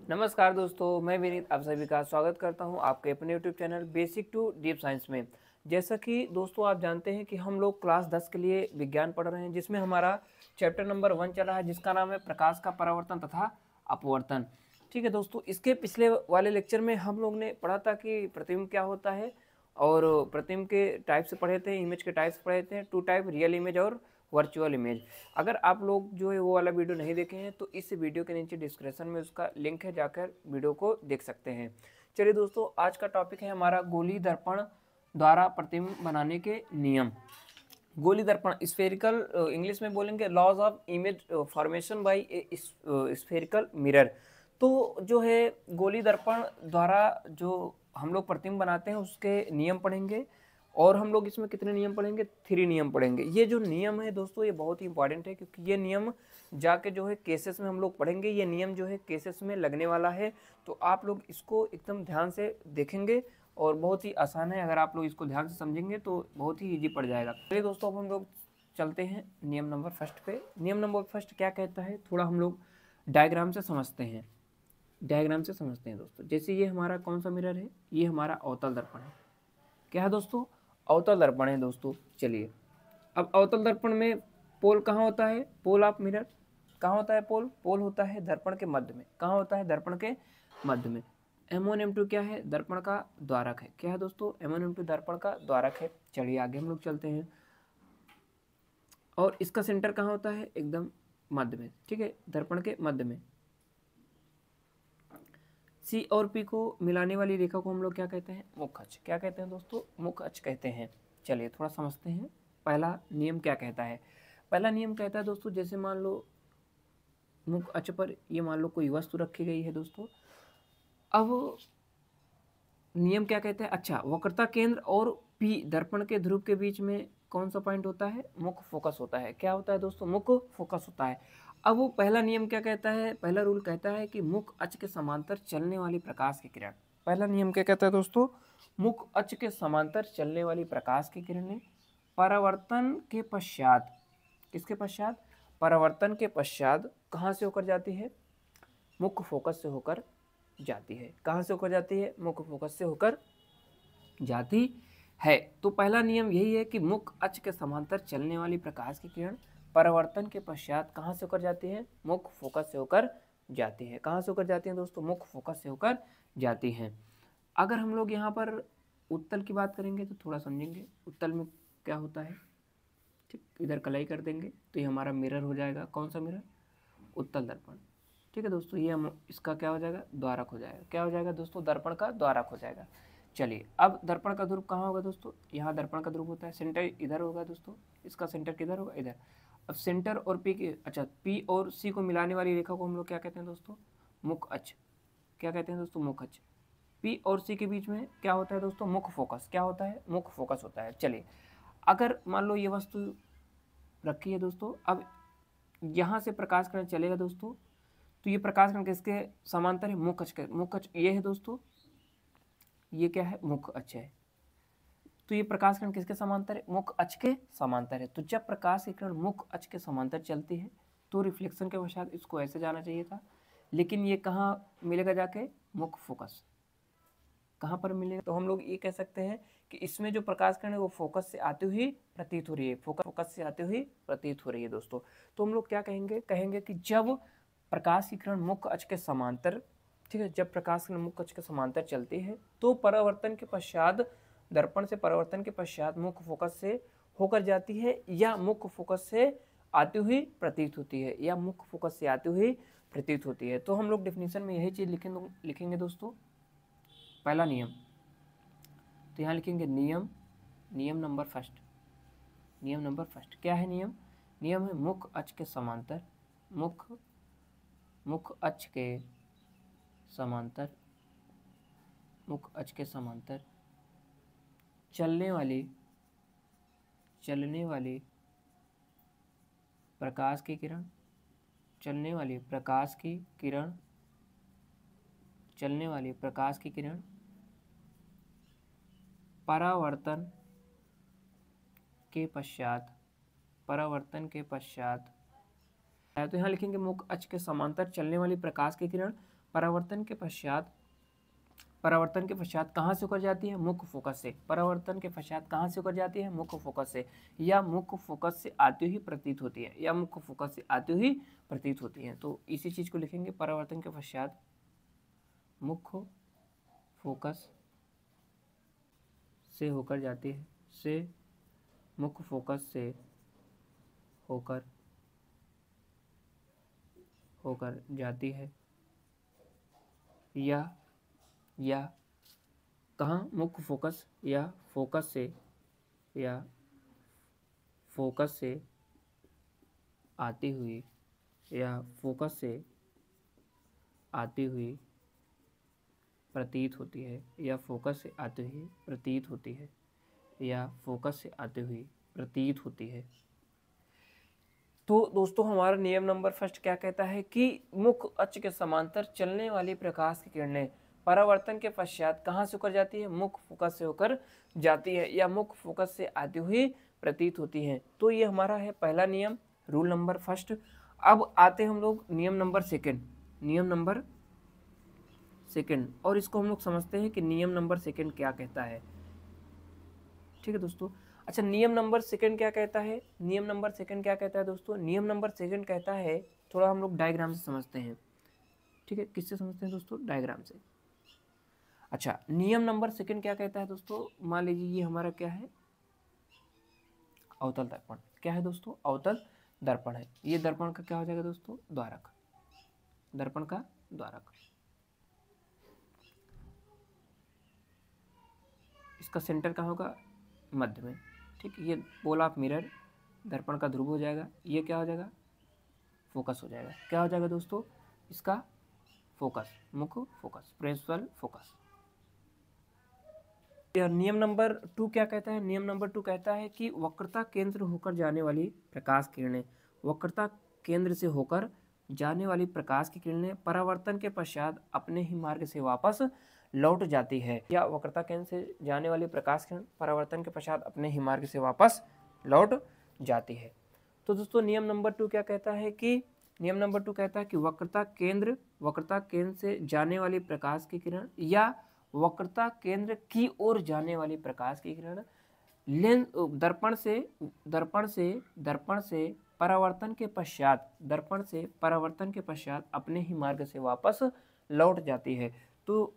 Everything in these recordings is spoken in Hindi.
नमस्कार दोस्तों, मैं विनीत आप सभी का स्वागत करता हूं आपके अपने YouTube channel basic to deep science में। जैसा कि दोस्तों आप जानते हैं कि हम लोग क्लास 10 के लिए विज्ञान पढ़ रहे हैं, जिसमें हमारा चैप्टर नंबर 1 चल रहा है, जिसका नाम है प्रकाश का परावर्तन तथा अपवर्तन। ठीक है दोस्तों, इसके पिछले वाले लेक्चर में हम लोग ने पढ़ा था कि प्रतिबिंब क्या होता है और प्रतिबिंब के टाइप्स पढ़े थे, इमेज के टाइप्स पढ़े थे, टू टाइप, रियल इमेज और वर्चुअल इमेज। अगर आप लोग जो है वो वाला वीडियो नहीं देखे हैं तो इस वीडियो के नीचे डिस्क्रिप्शन में उसका लिंक है, जाकर वीडियो को देख सकते हैं। चलिए दोस्तों, आज का टॉपिक है हमारा गोली दर्पण द्वारा प्रतिबिंब बनाने के नियम। गोली दर्पण स्फेरिकल, इंग्लिश में बोलेंगे laws of image formation by a spherical mirror. तो जो है गोली दर्पण द्वारा जो हम लोग प्रतिबिंब बनाते हैं उसके नियम पढ़ेंगे, और हम लोग इसमें कितने नियम पढ़ेंगे? 3 नियम पढ़ेंगे। ये जो नियम है दोस्तों ये बहुत ही इंपॉर्टेंट है, क्योंकि ये नियम जाके जो है केसेस में हम लोग पढ़ेंगे। ये नियम जो है केसेस में लगने वाला है, तो आप लोग इसको एकदम ध्यान से देखेंगे और बहुत ही आसान है। अगर आप लोग इसको ध्यान से समझेंगे तो बहुत ही ईजी पड़ जाएगा। चलिए दोस्तों, अब हम लोग चलते हैं नियम नंबर फर्स्ट पे। नियम नंबर फर्स्ट क्या कहता है, थोड़ा हम लोग डायग्राम से समझते हैं। डायग्राम से समझते हैं दोस्तों। जैसे ये हमारा कौन सा मिरर है? ये हमारा अवतल दर्पण है। क्या है दोस्तों? अवतल दर्पण है दोस्तों। चलिए, अब अवतल दर्पण में पोल कहाँ होता है? पोल ऑफ मिरर कहाँ होता है? पोल पोल होता है दर्पण के मध्य में। कहाँ होता है? दर्पण के मध्य में। M1 M2 क्या है? दर्पण का द्वारक है। क्या है दोस्तों? M1 M2 दर्पण का द्वारक है। चलिए आगे हम लोग चलते हैं। और इसका सेंटर कहाँ होता है? एकदम मध्य में। ठीक है, दर्पण के मध्य में। सी और पी को मिलाने वाली रेखा को हम लोग क्या कहते हैं? मुख्य अक्ष। क्या कहते हैं दोस्तों? मुख्य अक्ष कहते हैं। चलिए थोड़ा समझते हैं पहला नियम क्या कहता है। पहला नियम कहता है दोस्तों, जैसे मान लो मुख्य अक्ष पर ये मान लो कोई वस्तु रखी गई है दोस्तों। अब नियम क्या कहता है? अच्छा, वक्रता केंद्र और पी दर्पण के ध्रुव के बीच में कौन सा पॉइंट होता है? मुख्य फोकस होता है। क्या होता है दोस्तों? मुख्य फोकस होता है। अब वो पहला नियम क्या कहता है? पहला रूल कहता है कि मुख्य अक्ष के समांतर चलने वाली प्रकाश की किरण। पहला नियम क्या कहता है दोस्तों? मुख्य अक्ष के समांतर चलने वाली प्रकाश की किरणें परावर्तन के पश्चात, किसके पश्चात? परावर्तन के पश्चात कहाँ से होकर जाती है? मुख्य फोकस से होकर जाती है। कहाँ से होकर जाती है? मुख्य फोकस से होकर जाती है। तो पहला नियम यही है कि मुख्य अक्ष के समांतर चलने वाली प्रकाश की किरण परावर्तन के पश्चात कहाँ से होकर जाती है? मुख्य फोकस से होकर जाती है। कहाँ से होकर जाती है दोस्तों? मुख्य फोकस से होकर जाती है। अगर हम लोग यहाँ पर उत्तल की बात करेंगे तो थोड़ा समझेंगे उत्तल में क्या होता है। ठीक, इधर कलाई कर देंगे तो ये हमारा मिरर हो जाएगा। कौन सा मिरर? उत्तल दर्पण। ठीक है दोस्तों, ये हम इसका क्या हो जाएगा? द्वारक हो जाएगा। क्या हो जाएगा दोस्तों? दर्पण का द्वारक हो जाएगा। चलिए, अब दर्पण का ध्रुव कहाँ होगा दोस्तों? यहाँ दर्पण का ध्रुव होता है। सेंटर इधर होगा दोस्तों। इसका सेंटर किधर होगा? इधर। अब सेंटर और पी के, अच्छा, पी और सी को मिलाने वाली रेखा को हम लोग क्या कहते हैं दोस्तों? मुख्य अक्ष। क्या कहते हैं दोस्तों? मुख्य अक्ष। पी और सी के बीच में क्या होता है दोस्तों? मुख्य फोकस। क्या होता है? मुख्य फोकस होता है। चलिए, अगर मान लो ये वस्तु रखी है दोस्तों, अब यहाँ से प्रकाश किरण चलेगा दोस्तों, तो ये प्रकाश किरण किसके समांतर है? मुख्य अक्ष के। मुख्य अक्ष ये है दोस्तों, ये क्या है? मुख्य अक्ष है। तो ये प्रकाश किरण किसके समांतर है? मुख्य अक्ष के समांतर है। तो जब प्रकाश की किरण मुख्य अक्ष के समांतर चलती है तो रिफ्लेक्शन के पश्चात इसको ऐसे जाना चाहिए था, लेकिन ये कहाँ मिलेगा जाके? मुख्य फोकस। कहाँ पर मिलेगा? तो हम लोग ये कह सकते हैं कि इसमें जो प्रकाश किरण है वो फोकस से आती हुई प्रतीत हो रही है। फोकस से आती हुई प्रतीत हो रही है दोस्तों। तो हम लोग क्या कहेंगे? कहेंगे कि जब प्रकाश की किरण मुख्य अक्ष के समांतर, ठीक है, जब प्रकाश किरण मुख्य अक्ष के समांतर चलती है तो परावर्तन के पश्चात, दर्पण से परावर्तन के पश्चात मुख्य फोकस से होकर जाती है, या मुख्य फोकस से आती हुई प्रतीत होती है, या मुख्य फोकस से आती हुई प्रतीत होती है। तो हम लोग डेफिनेशन में यही चीज लिखेंगे दोस्तों। पहला नियम, तो यहाँ लिखेंगे नियम, नियम नंबर फर्स्ट। नियम नंबर फर्स्ट क्या है? नियम, नियम है मुख्य अक्ष के समांतर, मुख्य अक्ष के समांतर, मुख्य अक्ष के समांतर चलने वाली प्रकाश की किरण, चलने वाली प्रकाश की किरण, चलने वाली प्रकाश की किरण परावर्तन के पश्चात, परावर्तन के पश्चात, तो यहाँ लिखेंगे मुख्य अक्ष के समांतर चलने वाली प्रकाश की किरण परावर्तन के पश्चात कहाँ से होकर जाती है? मुख्य फोकस से। परावर्तन के पश्चात कहाँ से होकर जाती है? मुख्य फोकस से, या मुख्य फोकस से आती हुई प्रतीत होती है, या मुख्य फोकस से आती हुई प्रतीत होती है। तो इसी चीज को लिखेंगे, परावर्तन के पश्चात मुख्य फोकस से होकर जाती है, से मुख्य फोकस से होकर जाती है, या कहाँ? मुख्य फोकस या फोकस से आती हुई, या फोकस से आती हुई प्रतीत होती है, या फोकस से आती हुई प्रतीत होती है, या फोकस से आती हुई प्रतीत होती है। तो दोस्तों हमारा नियम नंबर फर्स्ट क्या कहता है कि मुख्य अक्ष के समांतर चलने वाली प्रकाश की किरणें परावर्तन के पश्चात कहाँ से होकर जाती है? मुख्य फोकस से होकर जाती है, या मुख्य फोकस से आती हुई प्रतीत होती है। तो ये हमारा है पहला नियम, रूल नंबर फर्स्ट। अब आते हम लोग नियम नंबर सेकंड, और इसको हम लोग समझते हैं कि नियम नंबर सेकंड क्या कहता है। ठीक है दोस्तों। अच्छा, नियम नंबर सेकंड क्या कहता है? नियम नंबर सेकंड क्या कहता है दोस्तों? नियम नंबर सेकंड कहता है, थोड़ा हम लोग डायग्राम से समझते हैं। ठीक है, किससे समझते हैं दोस्तों? डायग्राम से। अच्छा, नियम नंबर सेकंड क्या कहता है दोस्तों? मान लीजिए ये हमारा क्या है? अवतल दर्पण। क्या है दोस्तों? अवतल दर्पण है। ये दर्पण का क्या हो जाएगा दोस्तों? द्वारक। दर्पण का द्वारक। इसका सेंटर कहाँ होगा? मध्य में। ठीक है, ये पोल ऑफ मिरर दर्पण का ध्रुव हो जाएगा। ये क्या हो जाएगा? फोकस हो जाएगा। क्या हो जाएगा दोस्तों? इसका फोकस, मुख्य फोकस, प्रिंसिपल फोकस। नियम नंबर 2 क्या कहता है? नियम नंबर 2 कहता है कि वक्रता केंद्र होकर जाने वाली प्रकाश किरणें, वक्रता केंद्र से होकर जाने वाली प्रकाश की किरणें परावर्तन के पश्चात अपने ही मार्ग से वापस लौट जाती है, या वक्रता केंद्र से जाने वाली प्रकाश किरण परावर्तन के पश्चात अपने ही मार्ग से वापस लौट जाती है। तो दोस्तों नियम नंबर 2 क्या कहता है कि नियम नंबर 2 कहता है कि वक्रता केंद्र से जाने वाली प्रकाश की किरण, या वक्रता केंद्र की ओर जाने वाली प्रकाश की किरण लेंस दर्पण से परावर्तन के पश्चात अपने ही मार्ग से वापस लौट जाती है। तो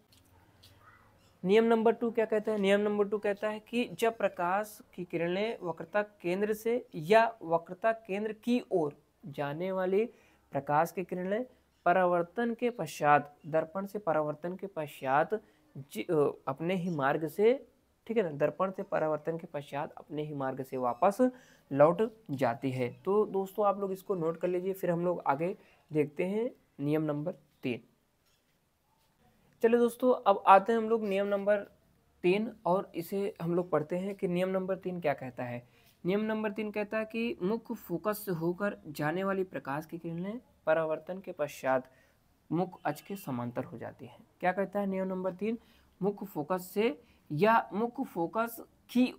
नियम नंबर 2 क्या कहता है? नियम नंबर 2 कहता है कि जब प्रकाश की किरणें वक्रता केंद्र से या वक्रता केंद्र की ओर जाने वाली प्रकाश की किरणें परावर्तन के पश्चात दर्पण से परावर्तन के पश्चात अपने ही मार्ग से, ठीक है ना, दर्पण से परावर्तन के पश्चात अपने ही मार्ग से वापस लौट जाती है। तो दोस्तों आप लोग इसको नोट कर लीजिए, फिर हम लोग आगे देखते हैं नियम नंबर 3। चलिए दोस्तों, अब आते हैं हम लोग नियम नंबर 3, और इसे हम लोग पढ़ते हैं कि नियम नंबर 3 क्या कहता है। नियम नंबर 3 कहता है कि मुख्य फोकस से होकर जाने वाली प्रकाश की किरणें परावर्तन के पश्चात मुख्य अक्ष के समांतर हो जाती है। क्या कहता है नियम नंबर 3? मुख्य फोकस से या मुख्य फोकस की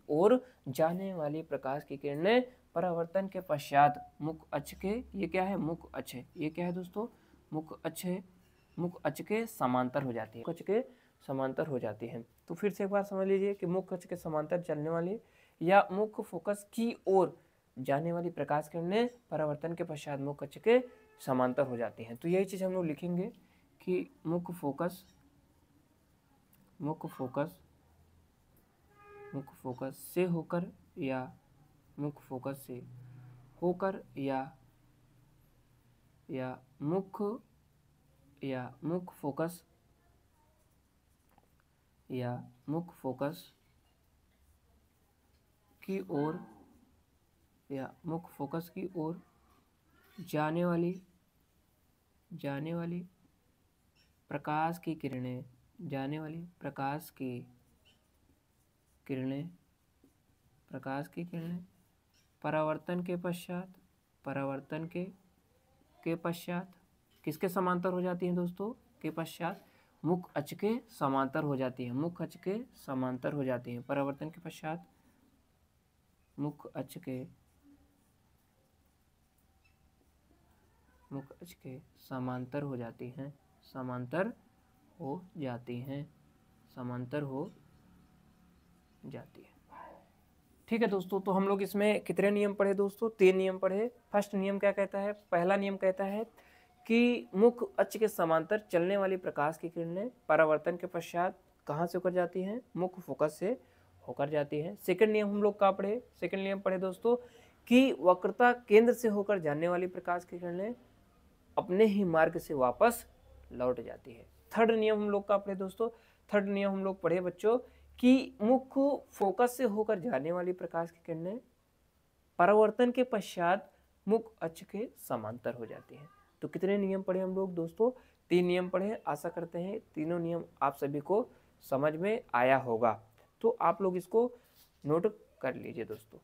ओर जाने वाली प्रकाश की किरणें परावर्तन के पश्चात मुख्य अक्ष के, ये क्या है? मुख्य अक्ष है। ये क्या है दोस्तों? मुख्य अक्ष है। मुख्य अक्ष के समांतर हो जाती है, मुख्य अक्ष के समांतर हो जाती है। तो फिर से एक बार समझ लीजिए कि मुख्य अक्ष के समांतर चलने वाली या मुख्य फोकस की ओर जाने वाली प्रकाश किरणें परावर्तन के पश्चात मुख्य अक्ष के समांतर हो जाती हैं। तो यही चीज हम लोग लिखेंगे कि मुख्य फोकस से होकर या मुख्य फोकस से होकर या मुख्य फोकस की ओर या मुख्य फोकस की ओर जाने वाली प्रकाश की किरणें परावर्तन के पश्चात किसके समांतर हो जाती हैं दोस्तों? के पश्चात मुख्य अक्ष के समांतर हो जाती है। मुख्य अक्ष के समांतर हो जाती हैं। परावर्तन के पश्चात मुख्य अक्ष के मुख अक्ष के समांतर हो जाती हैं, समांतर हो जाती हैं, समांतर हो जाती है। ठीक है दोस्तों, तो हम लोग इसमें कितने नियम पढ़े दोस्तों? 3 नियम पढ़े। फर्स्ट नियम क्या कहता है? पहला नियम कहता है कि मुख अक्ष के समांतर चलने वाली प्रकाश की किरणें परावर्तन के पश्चात कहाँ से होकर जाती हैं? मुख फोकस से होकर जाती हैं। सेकंड नियम हम लोग का पढ़े, सेकंड नियम पढ़े दोस्तों कि वक्रता केंद्र से होकर जाने वाली प्रकाश की किरणें अपने ही मार्ग से वापस लौट जाती है। थर्ड नियम हम लोग का पढ़े दोस्तों, थर्ड नियम हम लोग पढ़े बच्चों कि मुख फोकस से होकर जाने वाली प्रकाश की किरणें परावर्तन के पश्चात मुख अक्ष के समांतर हो जाती हैं। तो कितने नियम पढ़े हम लोग दोस्तों? 3 नियम पढ़े। आशा करते हैं तीनों नियम आप सभी को समझ में आया होगा। तो आप लोग इसको नोट कर लीजिए दोस्तों।